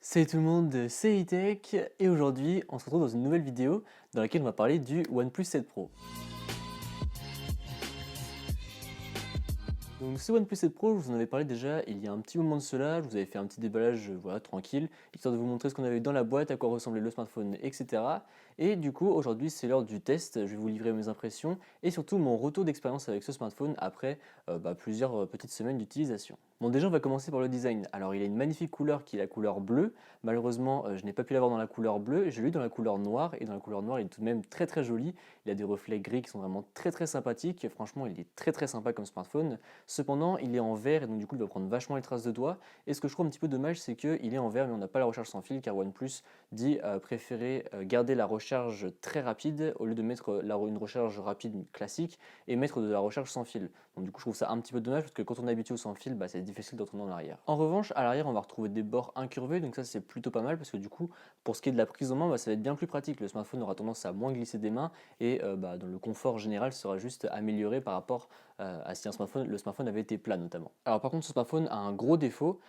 Salut tout le monde, c'est Itech et aujourd'hui on se retrouve dans une nouvelle vidéo dans laquelle on va parler du OnePlus 7 Pro. Donc ce OnePlus 7 Pro, je vous en avais parlé déjà il y a un petit moment de cela, je vous avais fait un petit déballage voilà, tranquille, histoire de vous montrer ce qu'on avait dans la boîte, à quoi ressemblait le smartphone, etc. Et du coup aujourd'hui c'est l'heure du test, je vais vous livrer mes impressions et surtout mon retour d'expérience avec ce smartphone après plusieurs petites semaines d'utilisation. Bon déjà on va commencer par le design. Alors il a une magnifique couleur qui est la couleur bleue, malheureusement je n'ai pas pu l'avoir dans la couleur bleue, je l'ai eu dans la couleur noire et dans la couleur noire il est tout de même très très joli, il a des reflets gris qui sont vraiment très très sympathiques, franchement il est très très sympa comme smartphone. Cependant, il est en verre et donc du coup, il va prendre vachement les traces de doigts. Et ce que je trouve un petit peu dommage, c'est qu'il est en verre mais on n'a pas la recharge sans fil car OnePlus dit préférer garder la recharge très rapide au lieu de mettre une recharge rapide classique et mettre de la recharge sans fil. Donc du coup, je trouve ça un petit peu dommage parce que quand on est habitué au sans fil, c'est difficile de retourner en arrière. En revanche, à l'arrière, on va retrouver des bords incurvés, donc ça c'est plutôt pas mal parce que du coup, pour ce qui est de la prise en main, ça va être bien plus pratique. Le smartphone aura tendance à moins glisser des mains et dans le confort général sera juste amélioré par rapport à si le smartphone avait été plat notamment. Alors par contre ce smartphone a un gros défaut,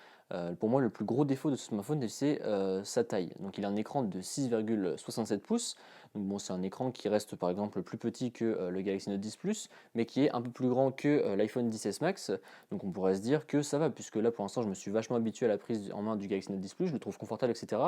pour moi le plus gros défaut de ce smartphone c'est sa taille. Donc il a un écran de 6,67 pouces, donc bon c'est un écran qui reste par exemple plus petit que le Galaxy Note 10 Plus, mais qui est un peu plus grand que l'iPhone 10s Max, donc on pourrait se dire que ça va, puisque là pour l'instant je me suis vachement habitué à la prise en main du Galaxy Note 10 Plus, je le trouve confortable etc.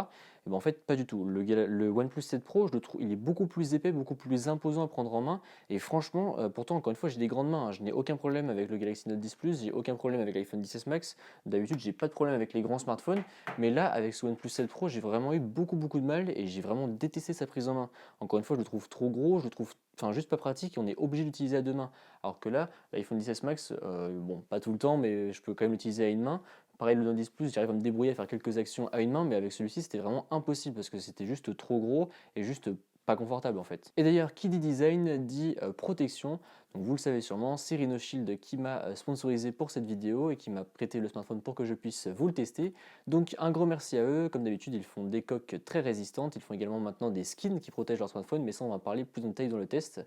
Et ben en fait pas du tout, le OnePlus 7 Pro je le trouve il est beaucoup plus épais, beaucoup plus imposant à prendre en main, et franchement pourtant encore une fois j'ai des grandes mains, hein. Je n'ai aucun problème avec le Galaxy Note 10 Plus, j'ai aucun problème avec l'iPhone 10s Max. D'habitude, j'ai pas de problème avec les grands smartphones, mais là, avec ce OnePlus 7 Pro, j'ai vraiment eu beaucoup de mal et j'ai vraiment détesté sa prise en main. Encore une fois, je le trouve trop gros, je le trouve juste pas pratique et on est obligé d'utiliser à deux mains. Alors que là, l'iPhone 10s Max, bon, pas tout le temps, mais je peux quand même l'utiliser à une main. Pareil, le Note 10 Plus, j'arrive à me débrouiller à faire quelques actions à une main, mais avec celui-ci, c'était vraiment impossible parce que c'était juste trop gros et juste pas confortable en fait. Et d'ailleurs, qui dit design dit protection. Donc vous le savez sûrement, c'est RhinoShield qui m'a sponsorisé pour cette vidéo et qui m'a prêté le smartphone pour que je puisse vous le tester. Donc un gros merci à eux. Comme d'habitude, ils font des coques très résistantes. Ils font également maintenant des skins qui protègent leur smartphone, mais ça on va en parler plus en détail dans le test.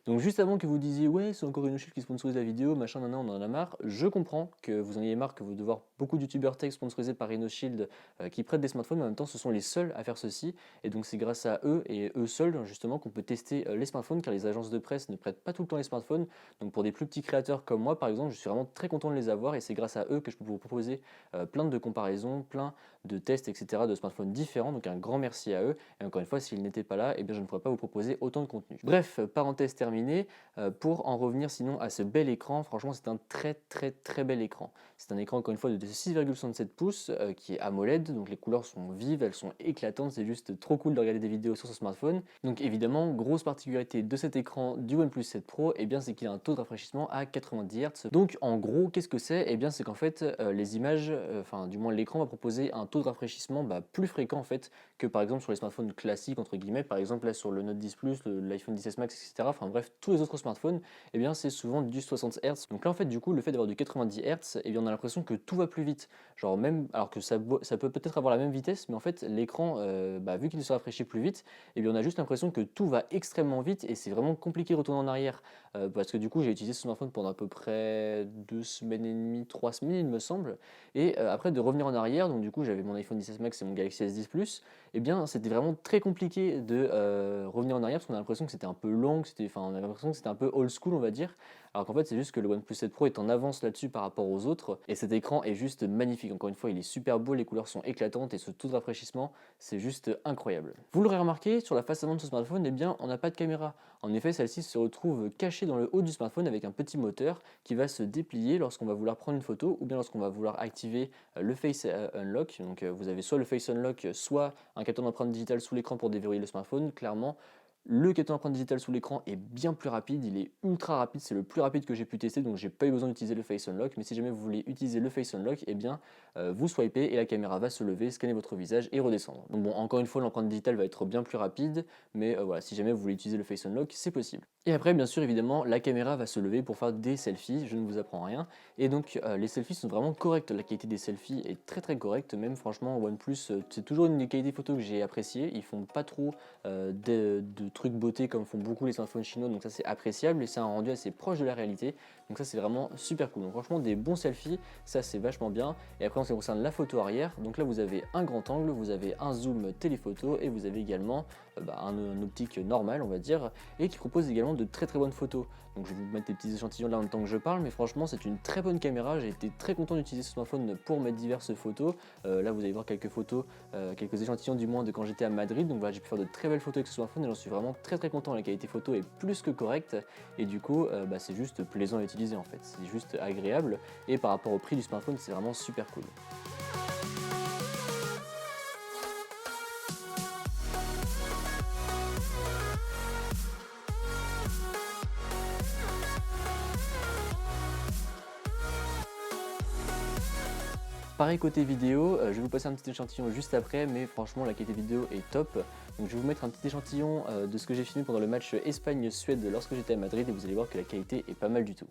Donc juste avant que vous disiez ouais c'est encore une qui sponsorise la vidéo, machin nana on en a marre, je comprends que vous en ayez marre que vous devez voir beaucoup de youtubeurs tech sponsorisés par RhinoShield qui prêtent des smartphones, mais en même temps ce sont les seuls à faire ceci, et donc c'est grâce à eux et eux seuls justement qu'on peut tester les smartphones, car les agences de presse ne prêtent pas tout le temps les smartphones. Donc pour des plus petits créateurs comme moi par exemple, je suis vraiment très content de les avoir et c'est grâce à eux que je peux vous proposer plein de comparaisons, plein de tests etc. de smartphones différents, donc un grand merci à eux, et encore une fois s'ils n'étaient pas là, eh bien je ne pourrais pas vous proposer autant de contenu. Bref, parenthèse terminée. Pour en revenir sinon à ce bel écran, franchement c'est un très bel écran. C'est un écran encore une fois de 6,67 pouces qui est AMOLED, donc les couleurs sont vives, elles sont éclatantes, c'est juste trop cool de regarder des vidéos sur ce smartphone. Donc évidemment, grosse particularité de cet écran du OnePlus 7 Pro, et bien c'est qu'il a un taux de rafraîchissement à 90 Hz. Donc en gros, qu'est-ce que c'est? Et bien c'est qu'en fait les images, enfin du moins l'écran va proposer un taux de rafraîchissement plus fréquent en fait que par exemple sur les smartphones classiques entre guillemets, par exemple là sur le Note 10 Plus, l'iPhone 10s Max, etc. Enfin bref, tous les autres smartphones, eh bien c'est souvent du 60 Hz. Donc là en fait du coup le fait d'avoir du 90 Hz, eh bien on a l'impression que tout va plus vite. Genre même alors que ça peut peut-être avoir la même vitesse, mais en fait l'écran, vu qu'il se rafraîchit plus vite, eh bien on a juste l'impression que tout va extrêmement vite et c'est vraiment compliqué de retourner en arrière. Parce que du coup j'ai utilisé ce smartphone pendant à peu près 2 semaines et demie, 3 semaines il me semble, et après de revenir en arrière, donc du coup j'avais mon iPhone 10s Max et mon Galaxy S10 Plus, eh bien c'était vraiment très compliqué de revenir en arrière parce qu'on a l'impression que c'était un peu long, on avait l'impression que c'était un peu old school on va dire, alors qu'en fait c'est juste que le OnePlus 7 Pro est en avance là-dessus par rapport aux autres, et cet écran est juste magnifique, encore une fois il est super beau, les couleurs sont éclatantes et ce taux de rafraîchissement c'est juste incroyable. Vous l'aurez remarqué, sur la face avant de ce smartphone, eh bien on n'a pas de caméra. En effet celle-ci se retrouve cachée dans le haut du smartphone avec un petit moteur qui va se déplier lorsqu'on va vouloir prendre une photo ou bien lorsqu'on va vouloir activer le Face Unlock. Donc vous avez soit le Face Unlock, soit un capteur d'empreinte digitale sous l'écran pour déverrouiller le smartphone. Clairement, le capteur d'empreinte digitale sous l'écran est bien plus rapide, il est ultra rapide, c'est le plus rapide que j'ai pu tester, donc j'ai pas eu besoin d'utiliser le Face Unlock. Mais si jamais vous voulez utiliser le Face Unlock, eh bien vous swipez et la caméra va se lever, scanner votre visage et redescendre. Donc bon, encore une fois, l'empreinte digitale va être bien plus rapide, mais voilà, si jamais vous voulez utiliser le Face Unlock, c'est possible. Et après, bien sûr, évidemment, la caméra va se lever pour faire des selfies, je ne vous apprends rien. Et donc, les selfies sont vraiment correctes. La qualité des selfies est très très correcte. Même franchement, OnePlus, c'est toujours une des qualités photo que j'ai appréciée. Ils font pas trop de trucs beauté comme font beaucoup les smartphones chinois. Donc ça, c'est appréciable et c'est un rendu assez proche de la réalité. Donc ça, c'est vraiment super cool. Donc franchement, des bons selfies, ça c'est vachement bien. Et après, en ce qui concerne la photo arrière, donc là, vous avez un grand angle, vous avez un zoom téléphoto et vous avez également un optique normal, on va dire, et qui propose également de très très bonnes photos. Donc je vais vous mettre des petits échantillons là en même temps que je parle, mais franchement c'est une très bonne caméra, j'ai été très content d'utiliser ce smartphone pour mettre diverses photos. Là vous allez voir quelques photos, quelques échantillons du moins de quand j'étais à Madrid, donc voilà j'ai pu faire de très belles photos avec ce smartphone et j'en suis vraiment très très content, la qualité photo est plus que correcte et du coup c'est juste plaisant à utiliser en fait, c'est juste agréable et par rapport au prix du smartphone c'est vraiment super cool. Pareil côté vidéo, je vais vous passer un petit échantillon juste après, mais franchement la qualité vidéo est top. Donc je vais vous mettre un petit échantillon de ce que j'ai filmé pendant le match Espagne-Suède lorsque j'étais à Madrid et vous allez voir que la qualité est pas mal du tout.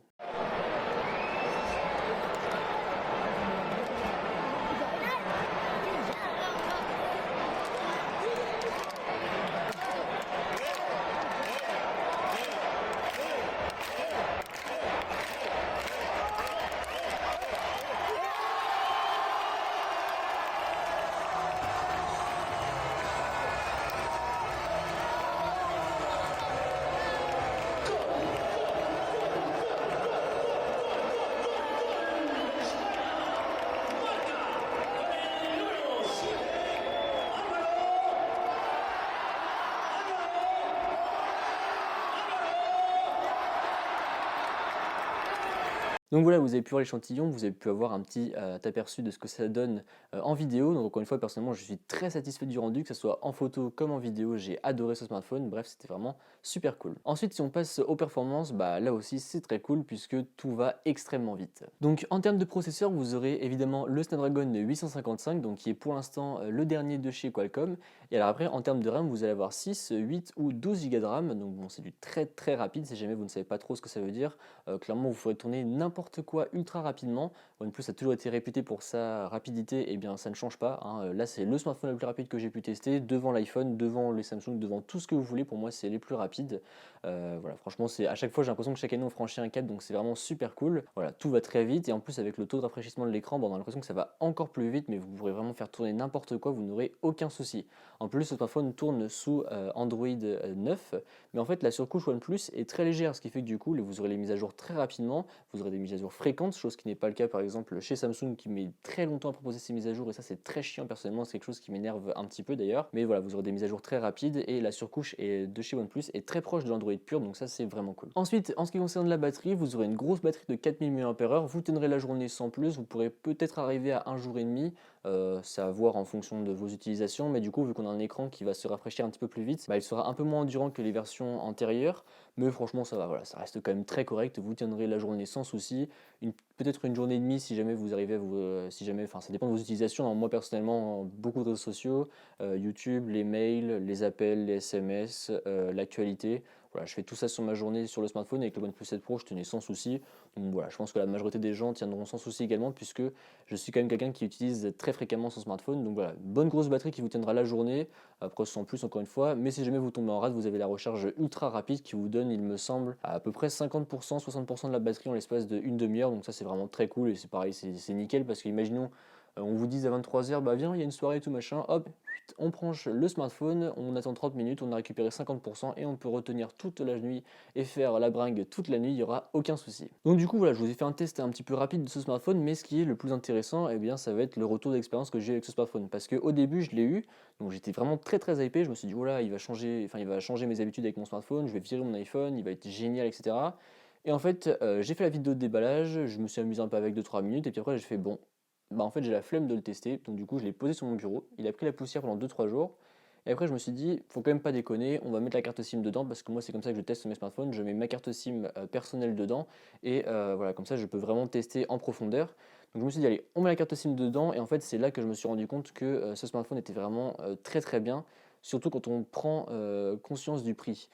Donc voilà, vous avez pu voir l'échantillon, vous avez pu avoir un petit aperçu de ce que ça donne en vidéo. Donc encore une fois, personnellement, je suis très satisfait du rendu, que ce soit en photo comme en vidéo. J'ai adoré ce smartphone. Bref, c'était vraiment super cool. Ensuite, si on passe aux performances, bah là aussi, c'est très cool puisque tout va extrêmement vite. Donc en termes de processeur, vous aurez évidemment le Snapdragon 855, donc qui est pour l'instant le dernier de chez Qualcomm. Et alors après, en termes de RAM, vous allez avoir 6, 8 ou 12 Go de RAM. Donc bon, c'est du très très rapide si jamais vous ne savez pas trop ce que ça veut dire. Clairement, vous pourrez tourner n'importe quoi ultra rapidement. OnePlus a toujours été réputé pour sa rapidité, et bien ça ne change pas, hein. Là, c'est le smartphone le plus rapide que j'ai pu tester, devant l'iPhone, devant les Samsung, devant tout ce que vous voulez. Pour moi, c'est les plus rapides. Voilà, franchement, c'est à chaque fois, j'ai l'impression que chaque année on franchit un cap, donc c'est vraiment super cool. Voilà, tout va très vite et en plus avec le taux de rafraîchissement de l'écran, bon, on a l'impression que ça va encore plus vite, mais vous pourrez vraiment faire tourner n'importe quoi, vous n'aurez aucun souci. En plus, ce smartphone tourne sous Android 9, mais en fait, la surcouche OnePlus est très légère, ce qui fait que du coup, vous aurez les mises à jour très rapidement, vous aurez des mises à jour fréquentes, chose qui n'est pas le cas par exemple chez Samsung qui met très longtemps à proposer ses mises à jour et ça c'est très chiant personnellement, c'est quelque chose qui m'énerve un petit peu d'ailleurs. Mais voilà, vous aurez des mises à jour très rapides et la surcouche de chez OnePlus est très proche de l'Android pur, donc ça c'est vraiment cool. Ensuite, en ce qui concerne la batterie, vous aurez une grosse batterie de 4000 mAh, vous tiendrez la journée sans plus, vous pourrez peut-être arriver à un jour et demi, c'est à voir en fonction de vos utilisations, mais du coup vu qu'on a un écran qui va se rafraîchir un petit peu plus vite, bah, il sera un peu moins endurant que les versions antérieures, mais franchement ça va, voilà, ça reste quand même très correct, vous tiendrez la journée sans souci, peut-être une journée et demie si jamais vous arrivez à vous, si jamais, enfin ça dépend de vos utilisations, hein. Moi personnellement beaucoup de réseaux sociaux, YouTube, les mails, les appels, les SMS, l'actualité, voilà, je fais tout ça sur ma journée sur le smartphone. Avec le OnePlus 7 Pro je tenais sans souci, donc voilà, je pense que la majorité des gens tiendront sans souci également puisque je suis quand même quelqu'un qui utilise très fréquemment son smartphone, donc voilà, bonne grosse batterie qui vous tiendra la journée, après sans plus encore une fois, mais si jamais vous tombez en rade, vous avez la recharge ultra rapide qui vous donne, il me semble, à peu près 50%, 60% de la batterie en l'espace d'une demi-heure, donc ça c'est vraiment très cool et c'est pareil, c'est nickel parce que imaginons, on vous dise à 23h, bah viens, il y a une soirée et tout machin, hop, on branche le smartphone, on attend 30 minutes, on a récupéré 50% et on peut retenir toute la nuit et faire la bringue toute la nuit, il n'y aura aucun souci. Donc du coup voilà, je vous ai fait un test un petit peu rapide de ce smartphone, mais ce qui est le plus intéressant, eh bien ça va être le retour d'expérience que j'ai avec ce smartphone, parce qu'au début je l'ai eu, donc j'étais vraiment très très hypé, je me suis dit voilà, il va changer, enfin il va changer mes habitudes avec mon smartphone, je vais virer mon iPhone, il va être génial, etc. Et en fait, j'ai fait la vidéo de déballage, je me suis amusé un peu avec 2-3 minutes, et puis après j'ai fait bon, bah en fait j'ai la flemme de le tester, donc du coup je l'ai posé sur mon bureau, il a pris la poussière pendant 2-3 jours, et après je me suis dit, faut quand même pas déconner, on va mettre la carte SIM dedans, parce que moi c'est comme ça que je teste mes smartphones, je mets ma carte SIM personnelle dedans, et voilà, comme ça je peux vraiment tester en profondeur. Donc je me suis dit, allez, on met la carte SIM dedans, et en fait c'est là que je me suis rendu compte que ce smartphone était vraiment très très bien, surtout quand on prend conscience du prix.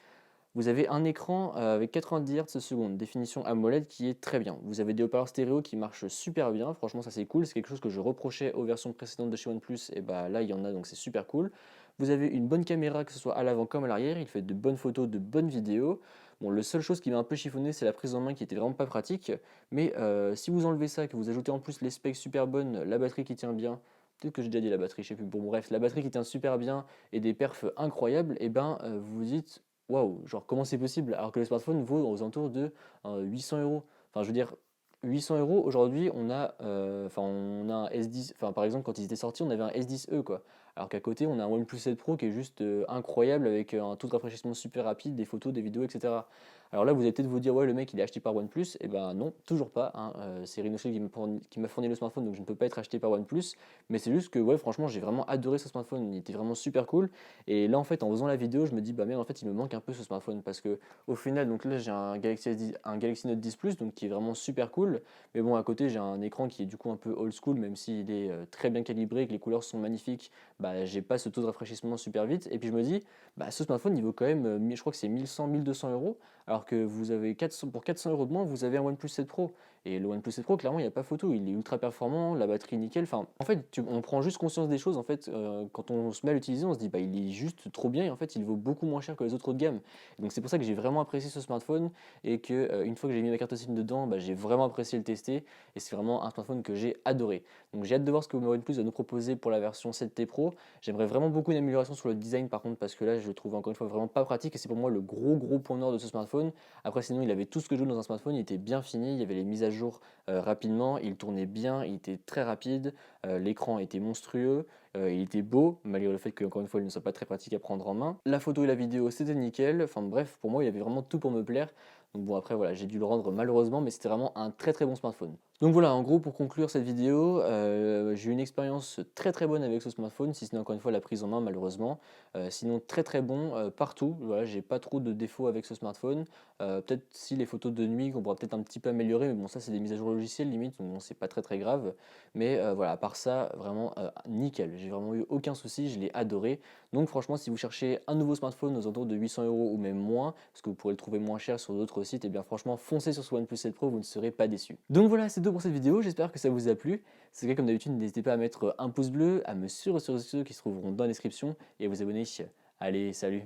Vous avez un écran avec 90 Hz seconde, définition AMOLED qui est très bien. Vous avez des haut-parleurs stéréo qui marchent super bien, franchement ça c'est cool, c'est quelque chose que je reprochais aux versions précédentes de chez OnePlus, et bah là il y en a donc c'est super cool. Vous avez une bonne caméra que ce soit à l'avant comme à l'arrière, il fait de bonnes photos, de bonnes vidéos. Bon, la seule chose qui m'a un peu chiffonné c'est la prise en main qui était vraiment pas pratique, mais si vous enlevez ça, que vous ajoutez en plus les specs super bonnes, la batterie qui tient bien, peut-être que j'ai déjà dit la batterie, je sais plus, bon bref, la batterie qui tient super bien et des perfs incroyables, et ben vous vous dites waouh, genre comment c'est possible alors que le smartphone vaut aux alentours de 800 euros. Enfin, je veux dire, 800 euros aujourd'hui, on a un S10. Enfin, par exemple, quand ils étaient sortis, on avait un S10e quoi. Alors qu'à côté, on a un OnePlus 7 Pro qui est juste incroyable avec un taux de rafraîchissement super rapide, des photos, des vidéos, etc. Alors là, vous allez peut-être vous dire, ouais, le mec il est acheté par OnePlus. Et ben non, toujours pas, hein. C'est Rhinoshell qui m'a fourni le smartphone, donc je ne peux pas être acheté par OnePlus. Mais c'est juste que, ouais, franchement, j'ai vraiment adoré ce smartphone. Il était vraiment super cool. Et là, en fait, en faisant la vidéo, je me dis, bah merde, en fait, il me manque un peu ce smartphone parce que au final, donc là, j'ai un Galaxy S10, un Galaxy Note 10 Plus, donc qui est vraiment super cool. Mais bon, à côté, j'ai un écran qui est du coup un peu old school, même s'il est très bien calibré, que les couleurs sont magnifiques. Bah, j'ai pas ce taux de rafraîchissement super vite. Et puis je me dis, bah, ce smartphone, il vaut quand même, je crois que c'est 1100, 1200 euros, alors que vous avez 400, pour 400 euros de moins, vous avez un OnePlus 7 Pro. Et le OnePlus 7 Pro, clairement, il n'y a pas photo. Il est ultra performant, la batterie nickel. Enfin, en fait, on prend juste conscience des choses. En fait, quand on se met à l'utiliser, on se dit, bah, il est juste trop bien. Et en fait, il vaut beaucoup moins cher que les autres haut de gamme. Et donc, c'est pour ça que j'ai vraiment apprécié ce smartphone. Et que une fois que j'ai mis ma carte SIM dedans, bah, j'ai vraiment apprécié le tester. Et c'est vraiment un smartphone que j'ai adoré. Donc, j'ai hâte de voir ce que OnePlus va nous proposer pour la version 7T Pro. J'aimerais vraiment beaucoup une amélioration sur le design, par contre, parce que là, je le trouve encore une fois vraiment pas pratique. Et c'est pour moi le gros point noir de ce smartphone. Après, sinon, il avait tout ce que je veux dans un smartphone. Il était bien fini. Il y avait les mises à jour rapidement, il tournait bien, il était très rapide, l'écran était monstrueux, il était beau, malgré le fait que, encore une fois, il ne soit pas très pratique à prendre en main. La photo et la vidéo, c'était nickel, enfin bref, pour moi, il avait vraiment tout pour me plaire. Donc bon, après, voilà, j'ai dû le rendre malheureusement, mais c'était vraiment un très bon smartphone. Donc voilà, en gros, pour conclure cette vidéo, j'ai eu une expérience très bonne avec ce smartphone, si ce n'est encore une fois la prise en main, malheureusement. Sinon, très bon partout, voilà, j'ai pas trop de défauts avec ce smartphone. Peut-être si les photos de nuit qu'on pourra peut-être un petit peu améliorer, mais bon ça c'est des mises à jour logicielles limite, donc bon, c'est pas très grave. Mais voilà, à part ça, vraiment nickel. J'ai vraiment eu aucun souci, je l'ai adoré. Donc franchement, si vous cherchez un nouveau smartphone aux alentours de 800 euros ou même moins, parce que vous pourrez le trouver moins cher sur d'autres sites, et bien franchement foncez sur ce OnePlus 7 Pro, vous ne serez pas déçus. Donc voilà, c'est tout pour cette vidéo, j'espère que ça vous a plu. Si c'est le cas, comme d'habitude, n'hésitez pas à mettre un pouce bleu, à me suivre sur les réseaux sociaux qui se trouveront dans la description et à vous abonner. Allez, salut!